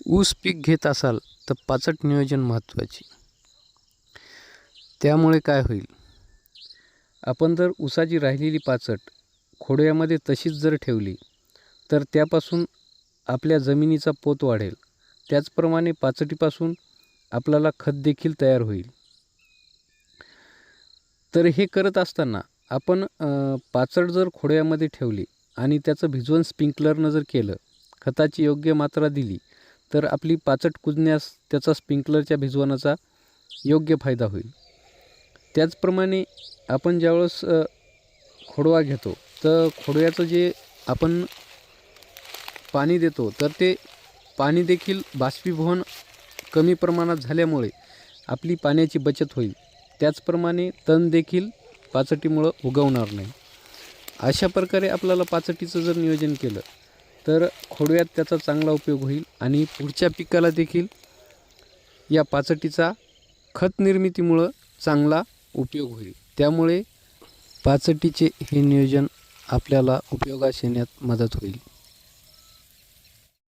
ऊस पीक घेत असाल तर पाचट नियोजन महत्त्वाचे. त्यामुळे काय होईल, आपण जर ऊसाची राहिलेली पाचट खोडव्यामध्ये तशीच जर ठेवली तर त्यापासून आपल्या जमिनीचा पोत वाढेल. त्याचप्रमाणे पाचटीपासून आपल्याला खत देखील तयार होईल. तर हे करत असताना आपण पाचट जर खोडव्यामध्ये ठेवली आणि त्याचं भिजवण स्प्रिंकलरनं जर केलं, खताची योग्य मात्रा दिली, तर आपली पाचट कुजण्यास त्याचा स्प्रिंकलरच्या भिजवणाचा योग्य फायदा होईल. त्याचप्रमाणे आपण ज्यावेळेस खोडवा घेतो तर खोडव्याचं जे आपण पाणी देतो तर ते पाणी देखील बाष्पीभवन कमी प्रमाणात झाल्यामुळे आपली पाण्याची बचत होईल. त्याचप्रमाणे तण देखील पाचटीमुळं उगवणार नाही. अशा प्रकारे आपल्याला पाचटीचं जर नियोजन केलं तर खोडव्यात त्याचा चांगला उपयोग होईल आणि पुढच्या पिकाला देखील या पाचटीचा खत निर्मितीमुळं चांगला उपयोग होईल. त्यामुळे पाचटीचे हे नियोजन आपल्याला उपयोगास येण्यात मदत होईल.